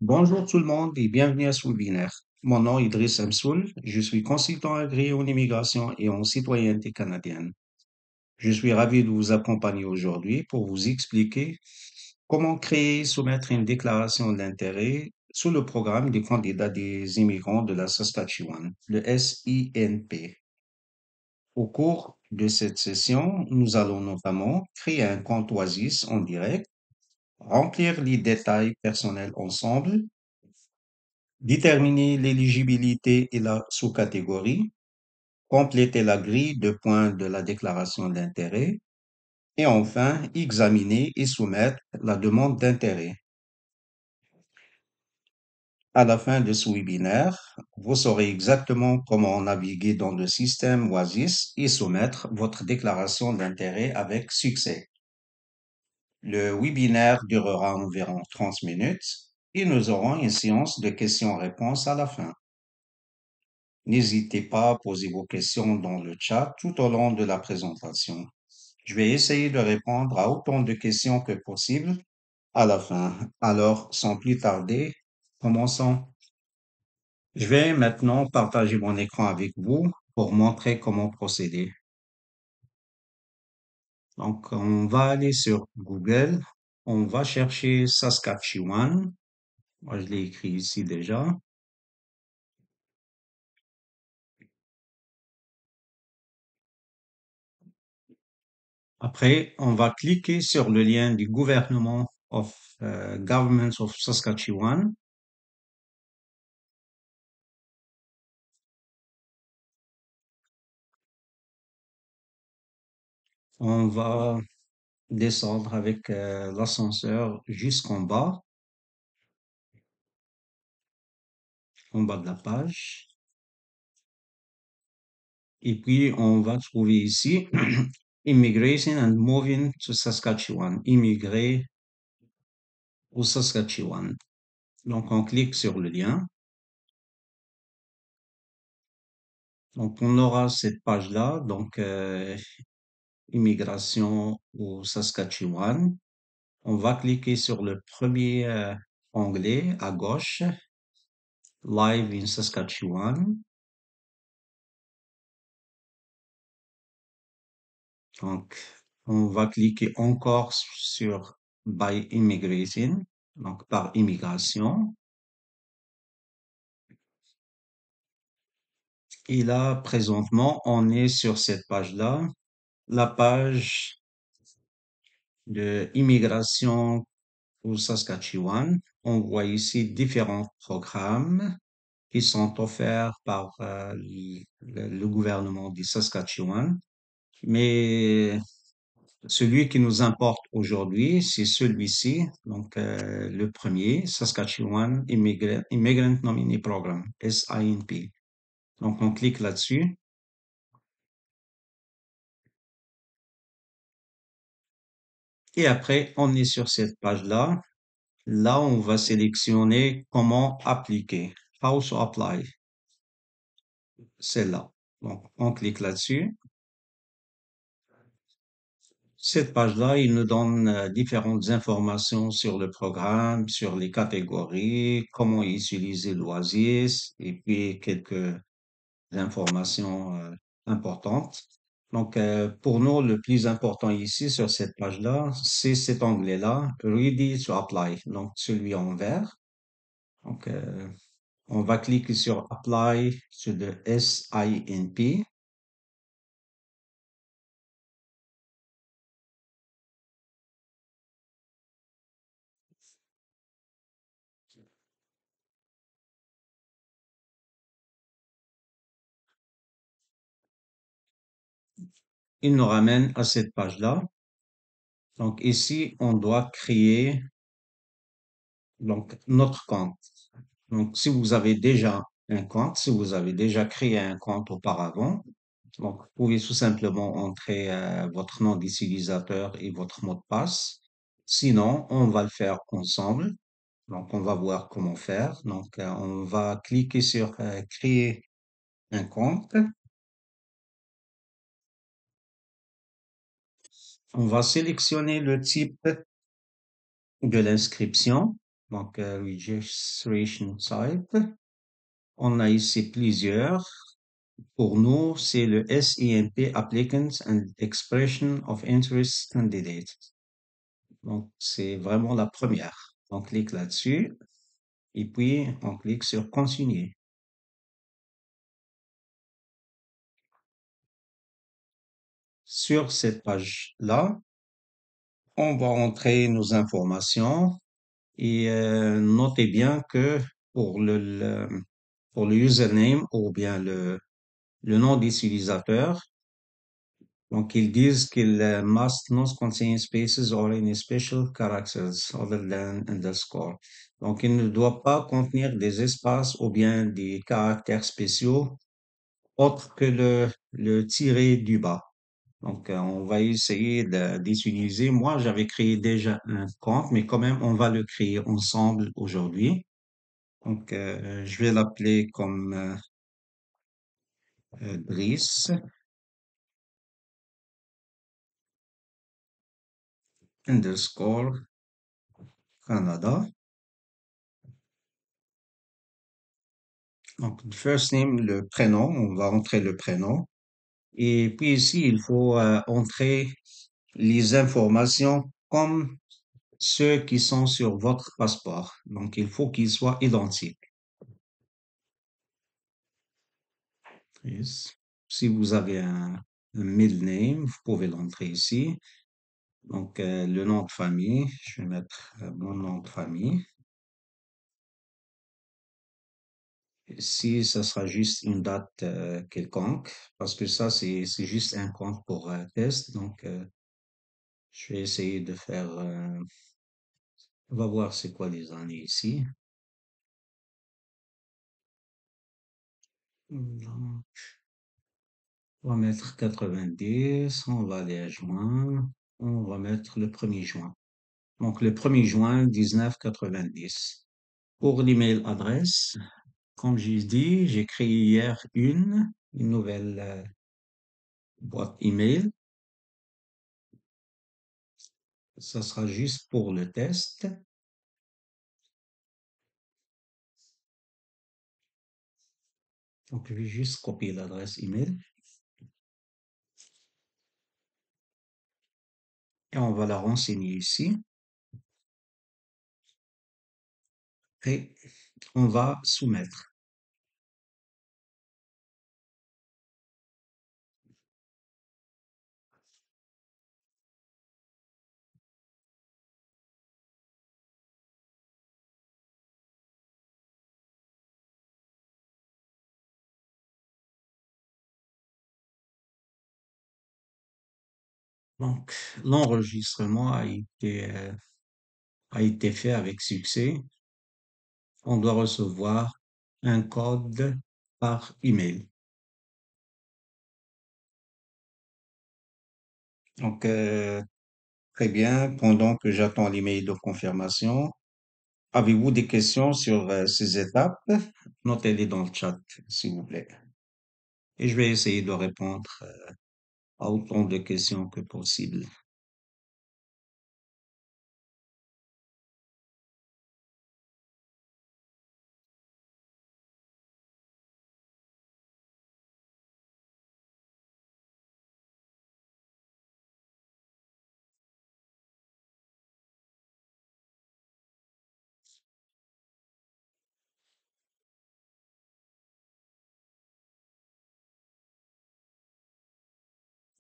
Bonjour tout le monde et bienvenue à ce webinaire. Mon nom est Idriss Msoul, je suis consultant agréé en immigration et en citoyenneté canadienne. Je suis ravi de vous accompagner aujourd'hui pour vous expliquer comment créer et soumettre une déclaration d'intérêt sous le programme des candidats des immigrants de la Saskatchewan, le SINP. Au cours de cette session, nous allons notamment créer un compte Oasis en direct, remplir les détails personnels ensemble, déterminer l'éligibilité et la sous-catégorie, compléter la grille de points de la déclaration d'intérêt et enfin examiner et soumettre la demande d'intérêt. À la fin de ce webinaire, vous saurez exactement comment naviguer dans le système Oasis et soumettre votre déclaration d'intérêt avec succès. Le webinaire durera environ 30 minutes et nous aurons une séance de questions-réponses à la fin. N'hésitez pas à poser vos questions dans le chat tout au long de la présentation. Je vais essayer de répondre à autant de questions que possible à la fin. Alors, sans plus tarder, commençons. Je vais maintenant partager mon écran avec vous pour montrer comment procéder. Donc, on va aller sur Google. On va chercher Saskatchewan. Moi, je l'ai écrit ici déjà. Après, on va cliquer sur le lien du Government of Saskatchewan. On va descendre avec l'ascenseur en bas de la page. Et puis, on va trouver ici Immigration and Moving to Saskatchewan. Immigrer au Saskatchewan. Donc, on clique sur le lien. Donc, on aura cette page-là. Donc, immigration au Saskatchewan. On va cliquer sur le premier onglet à gauche, Live in Saskatchewan. Donc, on va cliquer encore sur By Immigration, donc par immigration. Et là, présentement, on est sur cette page-là, la page de immigration au Saskatchewan. On voit ici différents programmes qui sont offerts par le gouvernement du Saskatchewan. Mais celui qui nous importe aujourd'hui, c'est celui-ci, donc le premier, Saskatchewan Immigrant Nominee Program, SINP. Donc on clique là-dessus et après on est sur cette page-là. Là, on va sélectionner comment appliquer, how to apply, c'est là. Donc on clique là-dessus. Cette page-là, il nous donne différentes informations sur le programme, sur les catégories, comment utiliser l'Oasis et puis quelques informations importantes. Donc, pour nous, le plus important ici sur cette page-là, c'est cet onglet-là, Ready to Apply, donc celui en vert. Donc, on va cliquer sur Apply sur le SINP. Il nous ramène à cette page-là. Donc, ici, on doit créer donc notre compte. Donc, si vous avez déjà un compte, si vous avez déjà créé un compte auparavant, donc vous pouvez tout simplement entrer votre nom d'utilisateur et votre mot de passe. Sinon, on va le faire ensemble. Donc, on va voir comment faire. Donc, on va cliquer sur créer un compte. On va sélectionner le type de l'inscription. Donc, registration type. On a ici plusieurs. Pour nous, c'est le SINP Applicant and Expression of Interest Candidate. Donc, c'est vraiment la première. On clique là-dessus et puis on clique sur Continuer. Sur cette page-là, on va entrer nos informations et notez bien que pour pour le username ou bien le nom d'utilisateur, donc ils disent qu'il must not contain spaces or any special characters other than underscore. Donc il ne doit pas contenir des espaces ou bien des caractères spéciaux autres que le tiré du bas. Donc, on va essayer d'utiliser. Moi, j'avais créé déjà un compte, mais quand même, on va le créer ensemble aujourd'hui. Donc, je vais l'appeler comme Driss underscore Canada. Donc, first name, le prénom, on va entrer le prénom. Et puis ici, il faut entrer les informations comme ceux qui sont sur votre passeport. Donc, il faut qu'ils soient identiques. Yes. Si vous avez un middle name, vous pouvez l'entrer ici. Donc, le nom de famille, je vais mettre mon nom de famille. Ici, ça sera juste une date quelconque, parce que ça, c'est juste un compte pour test. Donc, je vais essayer de faire, on va voir c'est quoi les années ici. Donc, on va mettre 90, on va aller à juin, on va mettre le 1er juin. Donc, le 1er juin 1990. Pour l'email adresse, comme j'ai dit, j'ai créé hier une nouvelle boîte email. Ça sera juste pour le test. Donc, je vais juste copier l'adresse email et on va la renseigner ici. Et on va soumettre. Donc, l'enregistrement a été fait avec succès. On doit recevoir un code par email. Donc, très bien. Pendant que j'attends l'email de confirmation, avez-vous des questions sur ces étapes? Notez-les dans le chat, s'il vous plaît. Et je vais essayer de répondre à autant de questions que possible.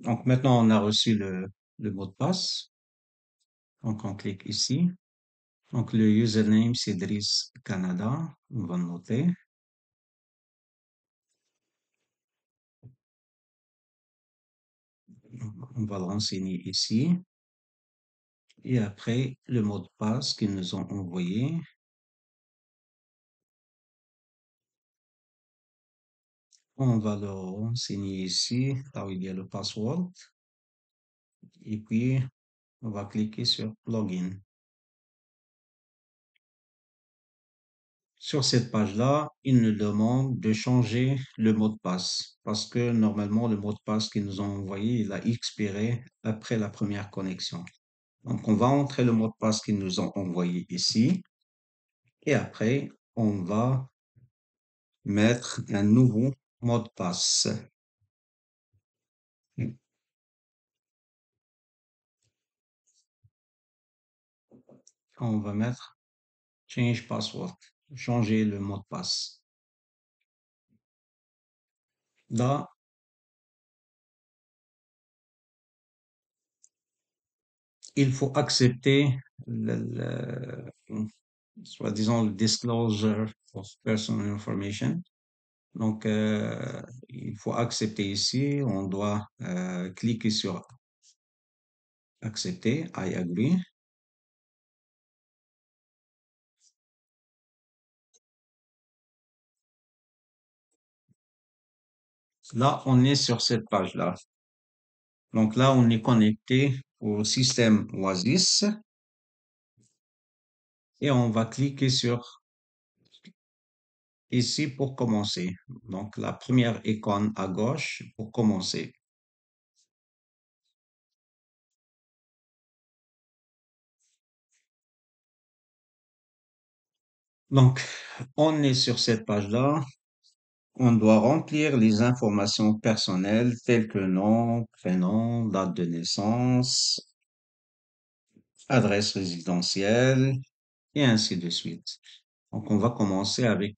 Donc maintenant, on a reçu le mot de passe. Donc on clique ici. Donc le username, c'est Driss Canada. On va le noter. On va le renseigner ici. Et après, le mot de passe qu'ils nous ont envoyé. On va le renseigner ici, là où il y a le password. Et puis, on va cliquer sur Login. Sur cette page-là, il nous demande de changer le mot de passe parce que normalement, le mot de passe qu'ils nous ont envoyé, il a expiré après la première connexion. Donc, on va entrer le mot de passe qu'ils nous ont envoyé ici. Et après, on va mettre un nouveau mot de passe. On va mettre change password, changer le mot de passe. Là, il faut accepter soi-disant le disclosure of personal information. Donc, il faut accepter ici. On doit cliquer sur accepter, I agree. Là, on est sur cette page-là. Donc là, on est connecté au système Oasis et on va cliquer sur ici pour commencer. Donc la première icône à gauche pour commencer. Donc, on est sur cette page-là. On doit remplir les informations personnelles telles que nom, prénom, date de naissance, adresse résidentielle et ainsi de suite. Donc, on va commencer avec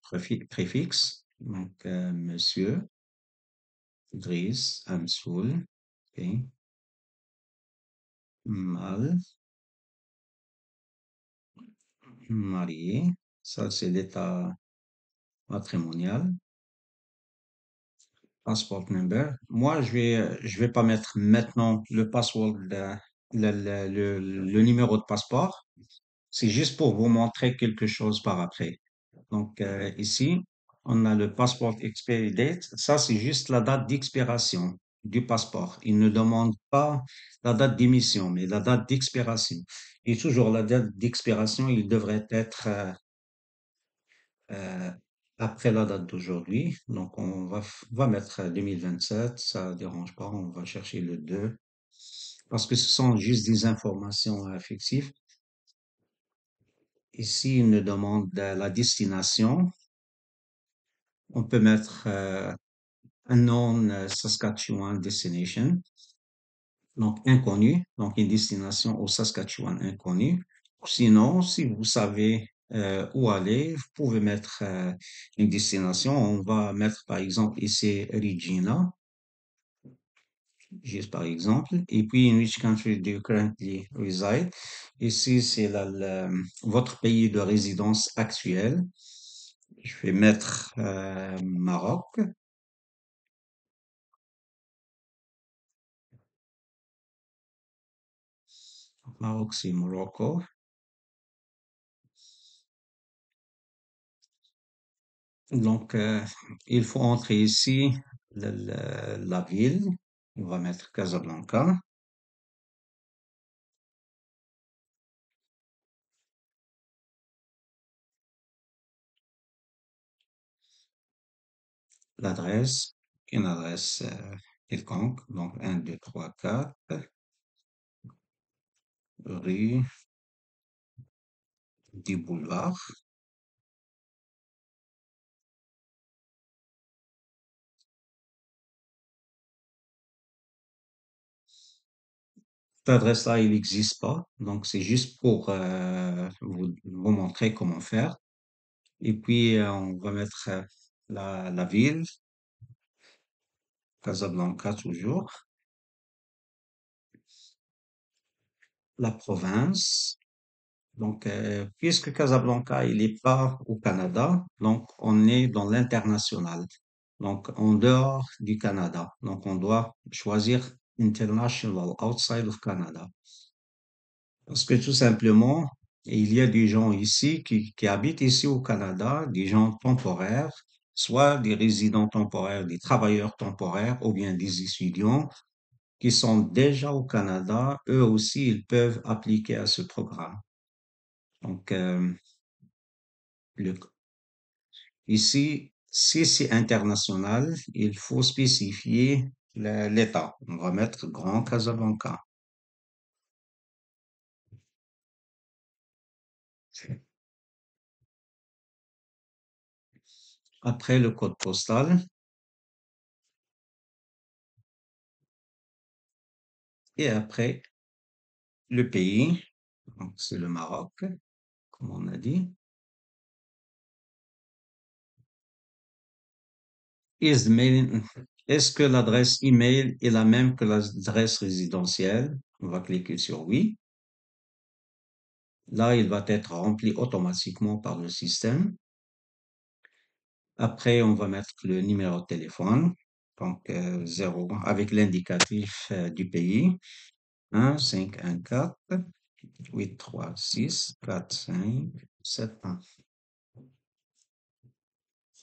préfixe. Donc, monsieur, Driss, Amsoul, ok, mal, marié. Ça, c'est l'état matrimonial. Passport number. Moi, je vais pas mettre maintenant le password, le numéro de passeport. C'est juste pour vous montrer quelque chose par après. Donc, ici, on a le passport expiry date. Ça, c'est juste la date d'expiration du passeport. Il ne demande pas la date d'émission, mais la date d'expiration. Et toujours la date d'expiration, il devrait être euh, après la date d'aujourd'hui. Donc, va mettre 2027, ça dérange pas, on va chercher le 2 parce que ce sont juste des informations fictives. Ici, il nous demande la destination. On peut mettre un non Saskatchewan destination, donc inconnu, donc une destination au Saskatchewan inconnu. Sinon, si vous savez où aller, vous pouvez mettre une destination. On va mettre par exemple ici Regina, juste par exemple. Et puis, in which country do you currently reside? Ici, c'est votre pays de résidence actuel. Je vais mettre Maroc. Maroc, c'est Morocco. Donc, il faut entrer ici la ville. On va mettre Casablanca, l'adresse, une adresse quelconque. Donc, 1, 2, 3, 4, rue du Boulevard. Cette adresse-là, il n'existe pas. Donc, c'est juste pour vous montrer comment faire. Et puis, on va mettre la ville, Casablanca toujours, la province. Donc, puisque Casablanca, il n'est pas au Canada, donc on est dans l'international, donc en dehors du Canada. Donc, on doit choisir international, outside of Canada. Parce que tout simplement, il y a des gens ici qui habitent ici au Canada, des gens temporaires, soit des résidents temporaires, des travailleurs temporaires ou bien des étudiants qui sont déjà au Canada. Eux aussi, ils peuvent appliquer à ce programme. Donc, le, ici, si c'est international, il faut spécifier l'État. On va mettre Grand Casablanca. Après le code postal et après le pays. Donc, c'est le Maroc, comme on a dit. Is the mail- Est-ce que l'adresse email est la même que l'adresse résidentielle? On va cliquer sur oui. Là, il va être rempli automatiquement par le système. Après, on va mettre le numéro de téléphone, donc 0 avec l'indicatif du pays, 1 514 836 45 71.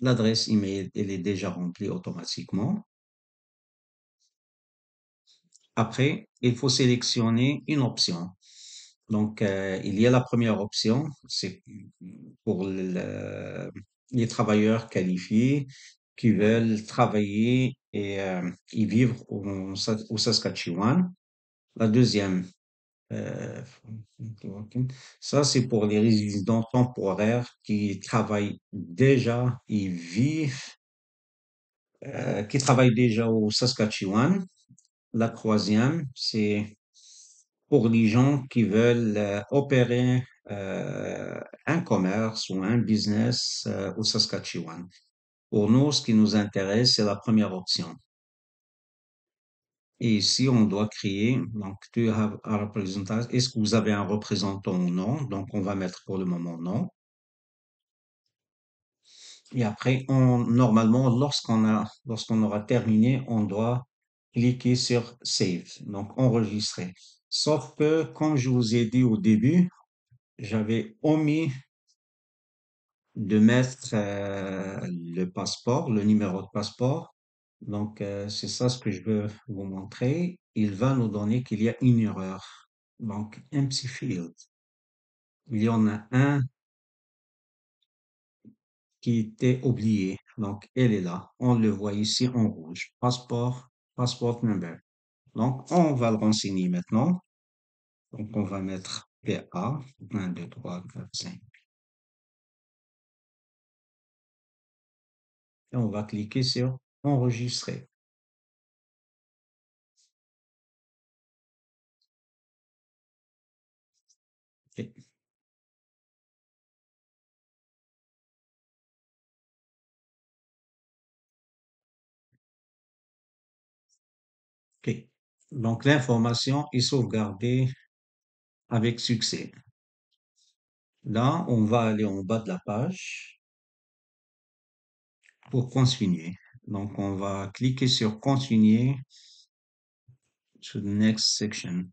L'adresse email, elle est déjà remplie automatiquement. Après, il faut sélectionner une option. Donc, il y a la première option, c'est pour les travailleurs qualifiés qui veulent travailler et vivre au Saskatchewan. La deuxième, euh, ça c'est pour les résidents temporaires qui travaillent déjà et vivent, qui travaillent déjà au Saskatchewan. La troisième, c'est pour les gens qui veulent opérer un commerce ou un business au Saskatchewan. Pour nous, ce qui nous intéresse, c'est la première option. Et ici, on doit créer, donc, do you have a representative? Est-ce que vous avez un représentant ou non? Donc, on va mettre pour le moment non. Et après, normalement, lorsqu'on aura terminé, on doit cliquer sur Save, donc enregistrer. Sauf que, comme je vous ai dit au début, j'avais omis de mettre le passeport, le numéro de passeport. Donc, c'est ça ce que je veux vous montrer. Il va nous donner qu'il y a une erreur. Donc, empty field. Il y en a un qui était oublié. Donc, elle est là. On le voit ici en rouge. Passeport, passport number. Donc, on va le renseigner maintenant. Donc, on va mettre PA, 1, 2, 3, 4, 5. Et on va cliquer sur enregistrer. OK. OK. Donc, l'information est sauvegardée avec succès. Là, on va aller en bas de la page pour continuer. Donc, on va cliquer sur continuer to the next section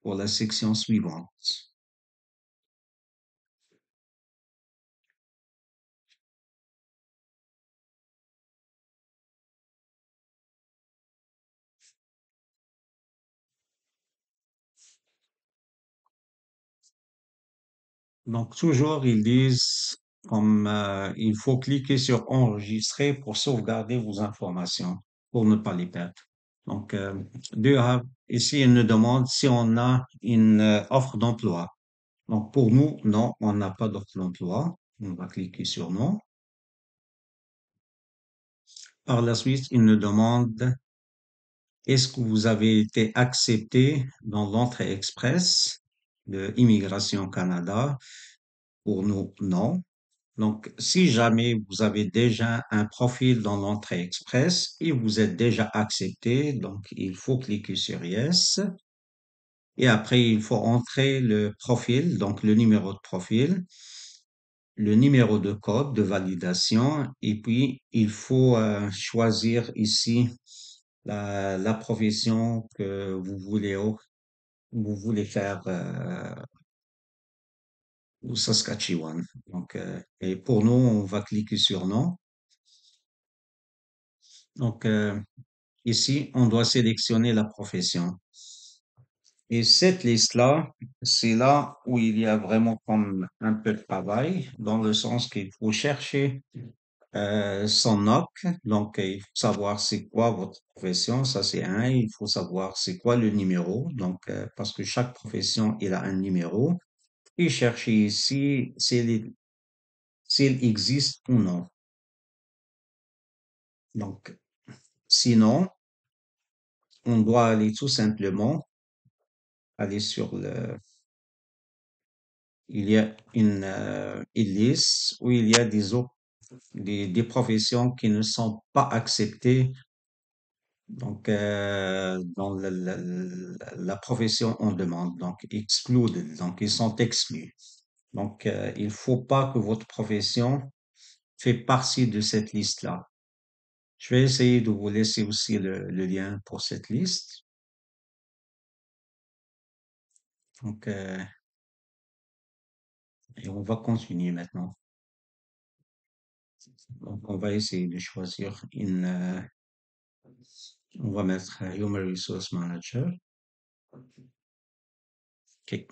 pour la section suivante. Donc, toujours, ils disent comme il faut cliquer sur enregistrer pour sauvegarder vos informations, pour ne pas les perdre. Donc, ici, il nous demande si on a une offre d'emploi. Donc, pour nous, non, on n'a pas d'offre d'emploi. On va cliquer sur non. Par la suite, il nous demande est-ce que vous avez été accepté dans l'entrée express de Immigration Canada? Pour nous, non. Donc, si jamais vous avez déjà un profil dans l'entrée express et vous êtes déjà accepté, donc il faut cliquer sur Yes. Et après, il faut entrer le profil, donc le numéro de profil, le numéro de code de validation, et puis il faut choisir ici la profession que vous voulez faire au Saskatchewan. Donc, et pour nous, on va cliquer sur non. Donc, ici, on doit sélectionner la profession. Et cette liste-là, c'est là où il y a vraiment comme un peu de travail, dans le sens qu'il faut chercher son NOC. Donc, il faut savoir c'est quoi votre profession, ça c'est un. Il faut savoir c'est quoi le numéro, donc parce que chaque profession, il a un numéro. Et chercher ici s'il existe ou non. Donc, sinon, on doit aller tout simplement aller sur il y a une liste où il y a des professions qui ne sont pas acceptées. Donc, dans la profession on demande, donc excluded, donc ils sont exclus. Donc, il faut pas que votre profession fait partie de cette liste-là. Je vais essayer de vous laisser aussi le lien pour cette liste. Donc, et on va continuer maintenant. Donc, on va essayer de choisir on va mettre Human Resource Manager. OK.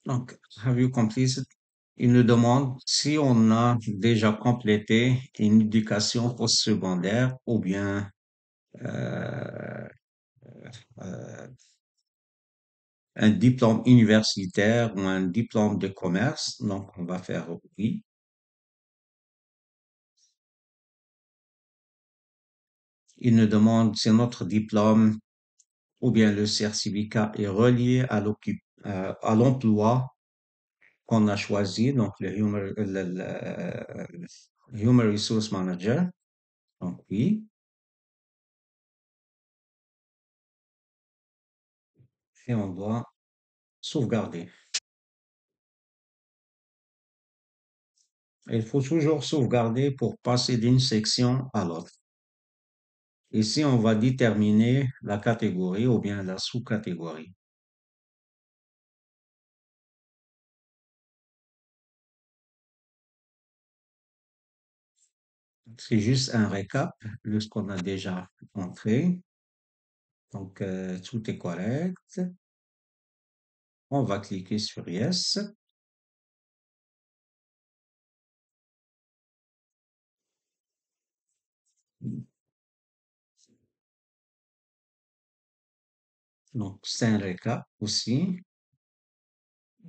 Donc, have you completed? Il nous demande si on a déjà complété une éducation postsecondaire ou bien euh, euh, un diplôme universitaire ou un diplôme de commerce. Donc, on va faire oui. Il nous demande si notre diplôme ou bien le certificat est relié à l'emploi qu'on a choisi, donc le Human Resource Manager. Donc oui, et on doit sauvegarder. Il faut toujours sauvegarder pour passer d'une section à l'autre. Ici, on va déterminer la catégorie ou bien la sous-catégorie. C'est juste un récap de ce qu'on a déjà entré. Donc, tout est correct. On va cliquer sur Yes. Donc, c'est un récap aussi.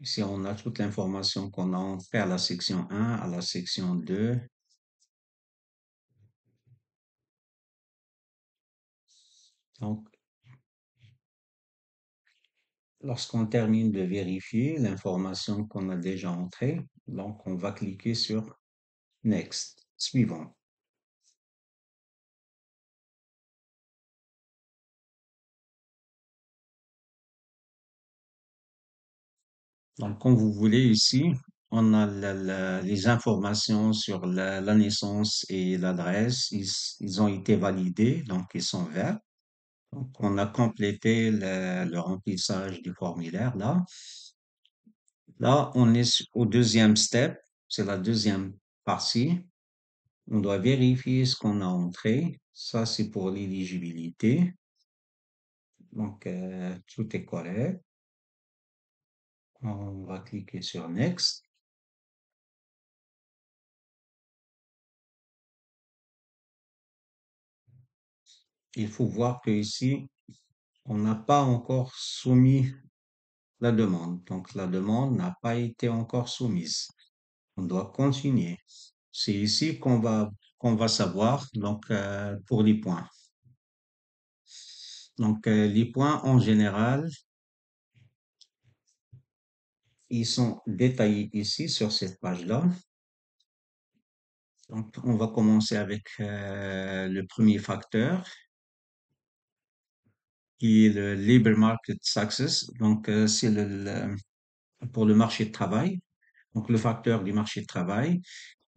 Ici, on a toute l'information qu'on a entrée à la section 1, à la section 2. Donc, lorsqu'on termine de vérifier l'information qu'on a déjà entrée, donc on va cliquer sur Next, suivant. Donc, comme vous voulez ici, on a les informations sur la naissance et l'adresse. Ils ont été validés, donc ils sont verts. Donc, on a complété le remplissage du formulaire là. Là, on est au deuxième step, c'est la deuxième partie. On doit vérifier ce qu'on a entré. Ça, c'est pour l'éligibilité. Donc, tout est correct. On va cliquer sur Next. Il faut voir que ici, on n'a pas encore soumis la demande. Donc, la demande n'a pas été encore soumise. On doit continuer. C'est ici qu'on va savoir, donc, pour les points. Donc, les points en général, ils sont détaillés ici sur cette page-là. Donc, on va commencer avec le premier facteur, qui est le Labor Market Success. Donc, c'est pour le marché de travail. Donc, le facteur du marché de travail.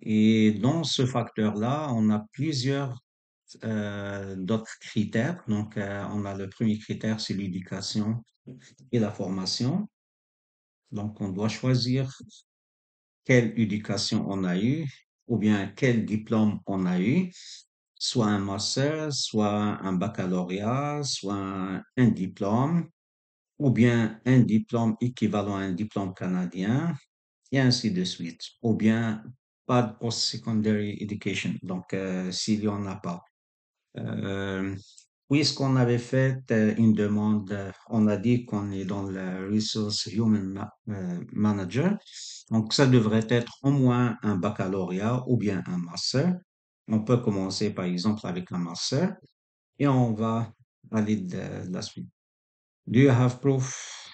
Et dans ce facteur-là, on a plusieurs d'autres critères. Donc, on a le premier critère, c'est l'éducation et la formation. Donc, on doit choisir quelle éducation on a eu ou bien quel diplôme on a eu, soit un master, soit un baccalauréat, soit un diplôme, ou bien un diplôme équivalent à un diplôme canadien, et ainsi de suite. Ou bien pas de post-secondary education, donc s'il y en a pas. Euh, Puisqu'on avait fait une demande, on a dit qu'on est dans le Resource Manager, donc ça devrait être au moins un baccalauréat ou bien un master. On peut commencer par exemple avec un master et on va aller de la suite. Do you have proof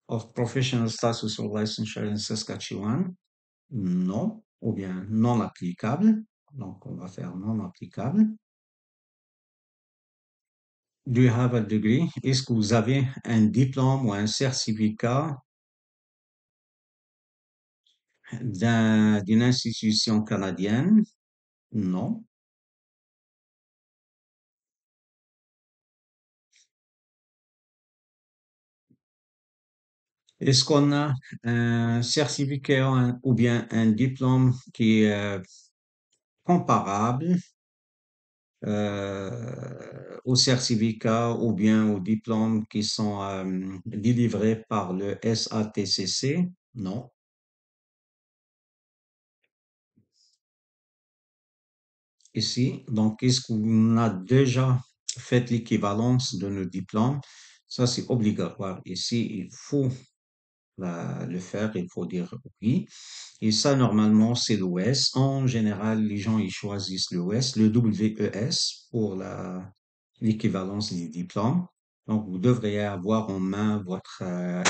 of professional status or licensure in Saskatchewan? Non, ou bien non applicable. Donc on va faire non applicable. Do you have a degree? Est-ce que vous avez un diplôme ou un certificat d'une institution canadienne? Non. Est-ce qu'on a un certificat ou bien un diplôme qui est comparable aux certificats ou bien aux diplômes qui sont délivrés par le SATCC? Non. Ici, donc, est-ce qu'on a déjà fait l'équivalence de nos diplômes? Ça, c'est obligatoire. Ici, il faut le faire, il faut dire oui. Et ça, normalement, c'est l'OS. En général, les gens, ils choisissent l'OS, le WES pour l'équivalence des diplômes. Donc, vous devriez avoir en main votre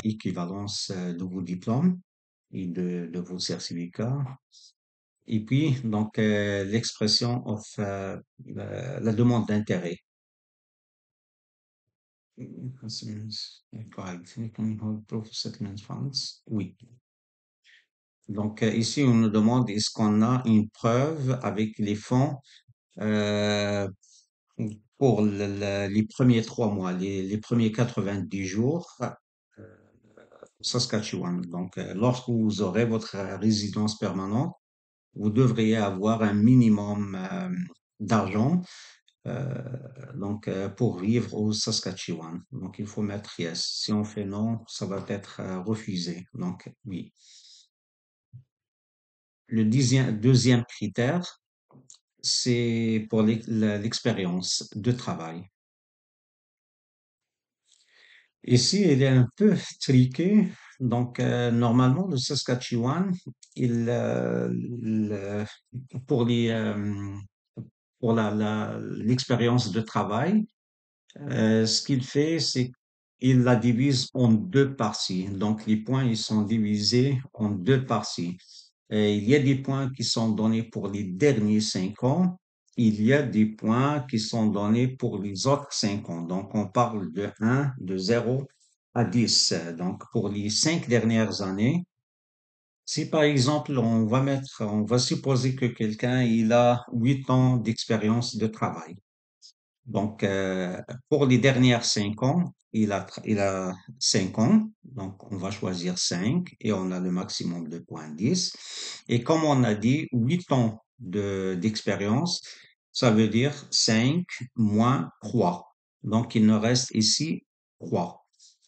équivalence de vos diplômes et de vos certificats. Et puis, donc, l'expression of, la demande d'intérêt. Correct. Proof of settlement funds. Oui. Donc, ici, on nous demande est-ce qu'on a une preuve avec les fonds euh, pour les premiers 3 mois, les premiers 90 jours au Saskatchewan. Donc, lorsque vous aurez votre résidence permanente, vous devriez avoir un minimum d'argent donc pour vivre au Saskatchewan. Donc, il faut mettre yes. Si on fait non, ça va être refusé. Donc, oui. Le deuxième critère, c'est pour l'expérience de travail. Ici, il est un peu triqué. Donc, normalement, le Saskatchewan, il, pour pour l'expérience de travail, ce qu'il fait, c'est qu'il la divise en deux parties. Donc, les points, ils sont divisés en deux parties. Et il y a des points qui sont donnés pour les derniers 5 ans. Il y a des points qui sont donnés pour les autres 5 ans. Donc, on parle de 1, de 0 à 10. Donc, pour les 5 dernières années, si par exemple, on va supposer que quelqu'un, il a 8 ans d'expérience de travail. Donc, pour les dernières 5 ans, il a 5 ans. Donc, on va choisir 5 et on a le maximum de points 10. Et comme on a dit, 8 ans d'expérience, ça veut dire 5 moins 3. Donc, il nous reste ici 3.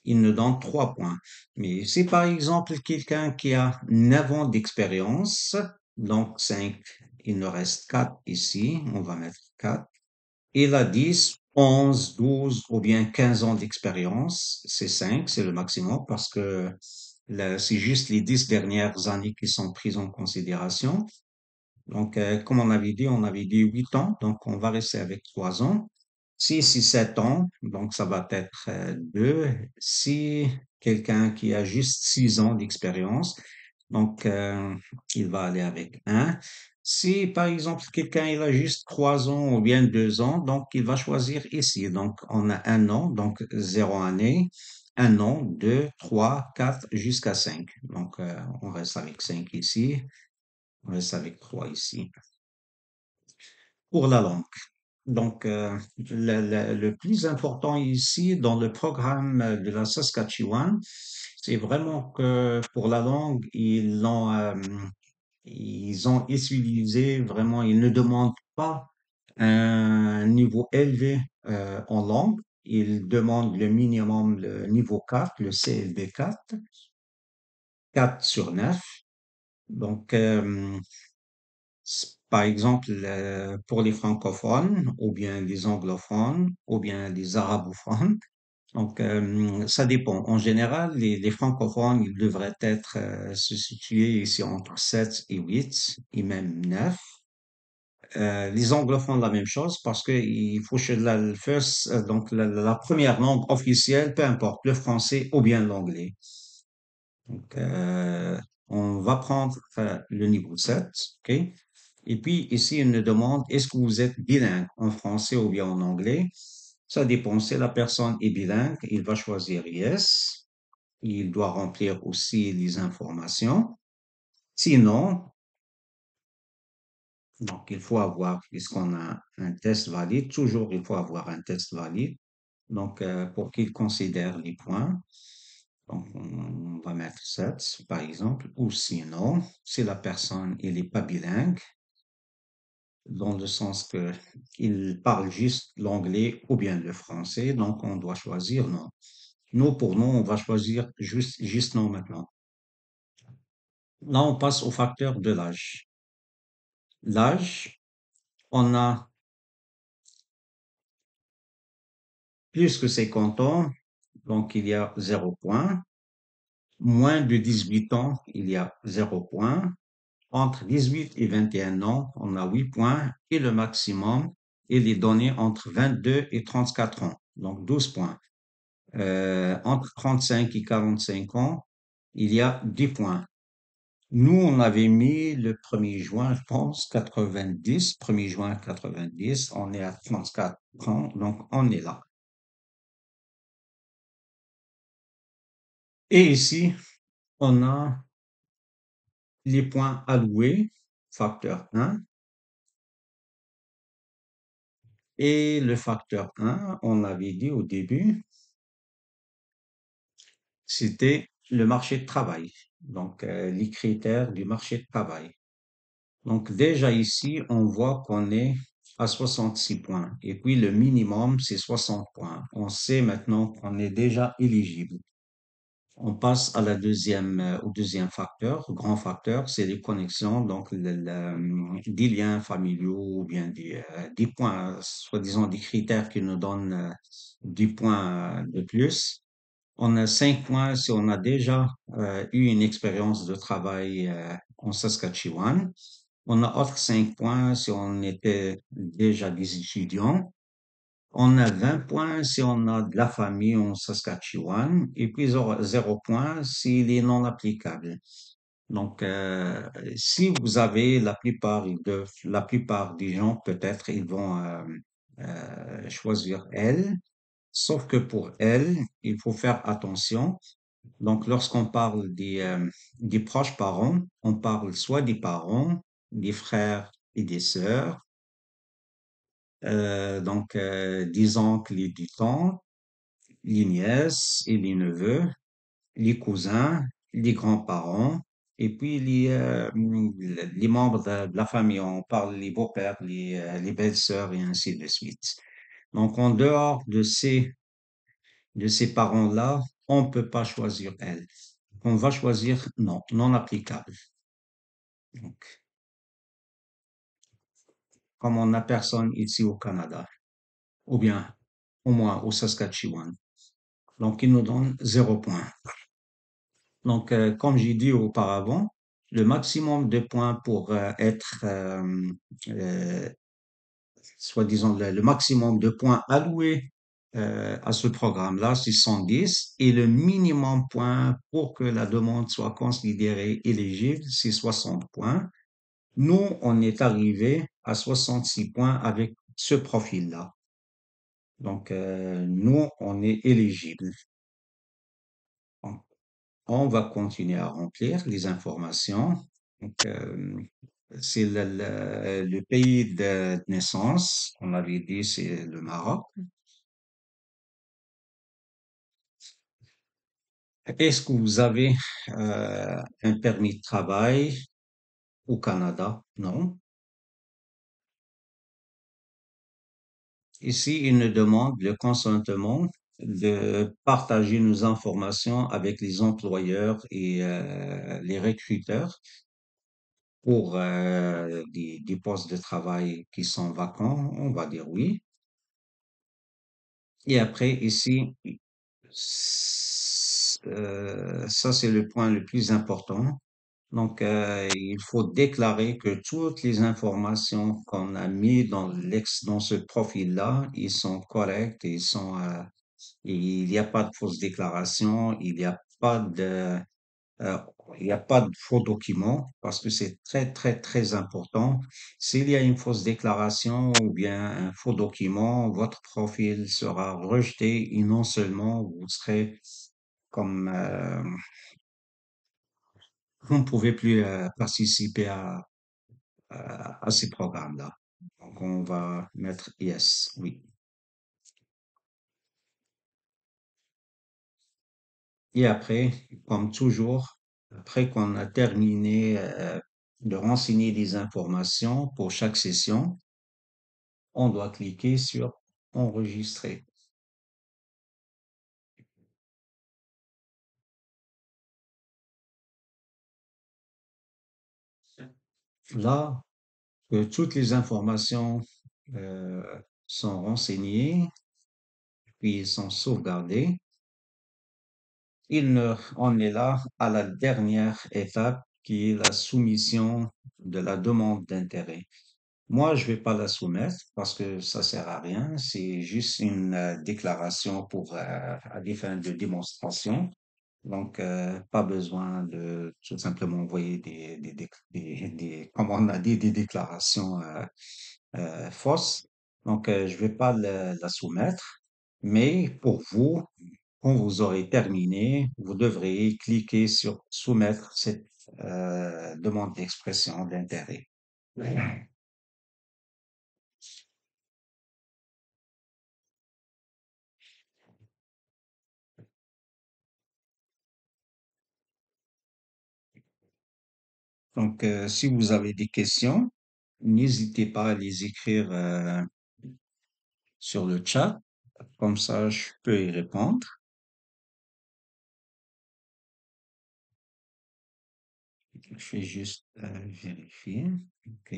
Il nous donne 3 points. Mais si par exemple quelqu'un qui a 9 ans d'expérience, donc 5, il nous reste 4 ici, on va mettre 4. Il a 10, 11, 12 ou bien 15 ans d'expérience. C'est 5, c'est le maximum parce que c'est juste les 10 dernières années qui sont prises en considération. Donc, comme on avait dit 8 ans, donc on va rester avec 3 ans. 6 et 7 ans, donc ça va être 2. Si quelqu'un qui a juste 6 ans d'expérience, donc il va aller avec un. Si par exemple quelqu'un il a juste 3 ans ou bien 2 ans, donc il va choisir ici. Donc on a un an, donc 0 année, un an, 2, 3, 4 jusqu'à 5. Donc on reste avec 5 ici, on reste avec 3 ici. Pour la langue. Donc, le plus important ici dans le programme de la Saskatchewan, c'est vraiment que pour la langue, ils ont utilisé vraiment, ils ne demandent pas un niveau élevé en langue. Ils demandent le minimum, le niveau 4, le CLB 4, 4 sur 9. Donc, Par exemple, pour les francophones, ou bien les anglophones, ou bien les arabophones. Donc, ça dépend. En général, les francophones, ils devraient être se situer ici entre 7 et 8, et même 9. Les anglophones, la même chose, parce que il faut que donc la première langue officielle, peu importe, le français ou bien l'anglais. Donc, on va prendre le niveau 7, OK? Et puis, ici, il nous demande, est-ce que vous êtes bilingue en français ou bien en anglais? Ça dépend. Si la personne est bilingue, il va choisir yes. Il doit remplir aussi les informations. Sinon, donc, il faut avoir, puisqu'on a un test valide, toujours il faut avoir un test valide. Donc, pour qu'il considère les points. Donc, on va mettre 7, par exemple. Ou sinon, si la personne, elle est pas bilingue, dans le sens que il parle juste l'anglais ou bien le français, donc on doit choisir non. Nous, pour nous, on va choisir juste non maintenant. Là, on passe au facteur de l'âge. L'âge, on a plus que 50 ans, donc il y a 0 point. Moins de 18 ans, il y a 0 point. Entre 18 et 21 ans, on a 8 points. Et le maximum, il est donné entre 22 et 34 ans, donc 12 points. Entre 35 et 45 ans, il y a 10 points. Nous, on avait mis le 1er juin, je pense, 90, 1er juin 90, on est à 34 ans, donc on est là. Et ici, on a les points alloués, facteur 1, et le facteur 1, on avait dit au début, c'était le marché de travail, donc les critères du marché de travail. Donc déjà ici, on voit qu'on est à 66 points. Et puis le minimum, c'est 60 points. On sait maintenant qu'on est déjà éligible. On passe à au deuxième facteur, grand facteur, c'est les connexions, donc des liens familiaux ou bien des points, soi-disant des critères qui nous donnent des points de plus. On a 5 points si on a déjà eu une expérience de travail en Saskatchewan. On a autre 5 points si on était déjà des étudiants. On a 20 points si on a de la famille en Saskatchewan. Et puis 0 point s'il est non applicable. Donc, si vous avez la plupart des gens, peut-être, ils vont choisir elle. Sauf que pour elle, il faut faire attention. Donc, lorsqu'on parle des proches parents, on parle soit des parents, des frères et des sœurs, donc des oncles et des tantes, les nièces et les neveux, les cousins, les grands-parents, et puis les membres de la famille. On parle les beaux-pères, les belles-sœurs et ainsi de suite. Donc, en dehors de ces parents-là, on peut pas choisir elle. On va choisir non, non applicable. Donc, comme on n'a personne ici au Canada, ou bien au moins au Saskatchewan. Donc, il nous donne 0 point. Donc, comme j'ai dit auparavant, le maximum de points pour être, euh, soi-disant, le maximum de points alloués à ce programme-là, c'est 110, et le minimum point pour que la demande soit considérée éligible, c'est 60 points. Nous, on est arrivé à 66 points avec ce profil-là. Donc, nous, on est éligible. On on va continuer à remplir les informations. Donc, c'est le pays de naissance. On avait dit, c'est le Maroc. Est-ce que vous avez un permis de travail au Canada? Non. Ici, il nous demande le consentement de partager nos informations avec les employeurs et les recruteurs. pour des postes de travail qui sont vacants, on va dire oui. Et après, ici, ça c'est le point le plus important. Donc, il faut déclarer que toutes les informations qu'on a mis dans ce profil-là, ils sont corrects, il n'y a pas de fausse déclaration, euh, il n'y a pas de faux documents parce que c'est très, très, très important. S'il y a une fausse déclaration ou bien un faux document, votre profil sera rejeté et non seulement vous serez comme, vous ne pouvez plus participer à ces programmes-là. Donc, on va mettre yes, oui. Et après, comme toujours, après qu'on a terminé de renseigner des informations pour chaque session, on doit cliquer sur enregistrer. Là, que toutes les informations euh, sont renseignées, puis sont sauvegardées, on est là à la dernière étape qui est la soumission de la demande d'intérêt. Moi, je vais pas la soumettre parce que ça sert à rien. C'est juste une déclaration pour à des fins de démonstration. Donc, pas besoin de tout simplement envoyer comme on a dit, des déclarations fausses. Donc, je vais pas la soumettre. Mais pour vous, quand vous aurez terminé, vous devrez cliquer sur soumettre cette demande d'expression d'intérêt. Donc, si vous avez des questions, n'hésitez pas à les écrire sur le chat, comme ça je peux y répondre. Je vais juste vérifier. OK.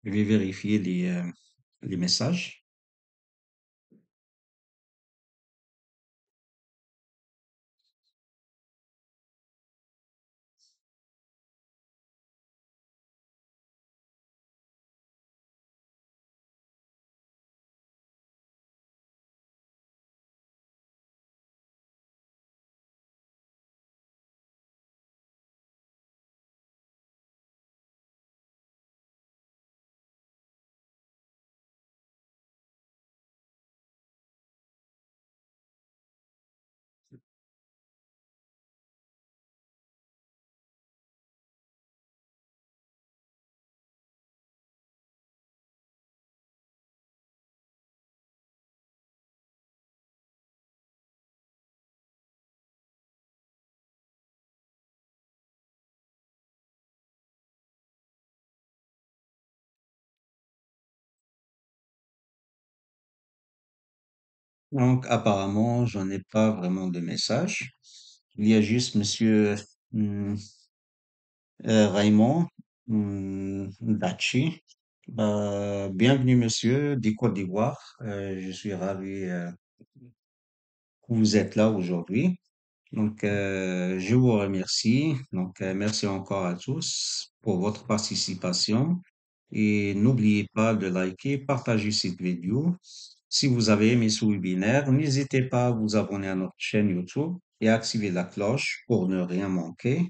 Je vais vérifier les messages. Donc, apparemment, j'en ai pas vraiment de message. Il y a juste Monsieur hum, Raymond Dachi. Bienvenue, Monsieur, des Côte d'Ivoire. Je suis ravi que vous êtes là aujourd'hui. Donc, je vous remercie. Donc, merci encore à tous pour votre participation. Et n'oubliez pas de liker, partager cette vidéo. Si vous avez aimé ce webinaire, n'hésitez pas à vous abonner à notre chaîne YouTube et à activer la cloche pour ne rien manquer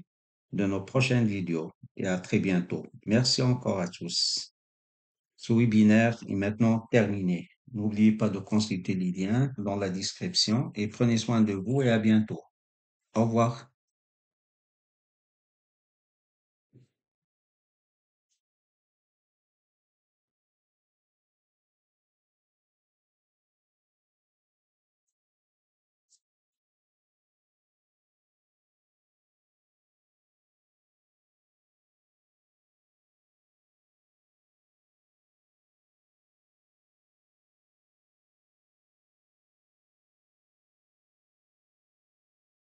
de nos prochaines vidéos. Et à très bientôt. Merci encore à tous. Ce webinaire est maintenant terminé. N'oubliez pas de consulter les liens dans la description et prenez soin de vous et à bientôt. Au revoir.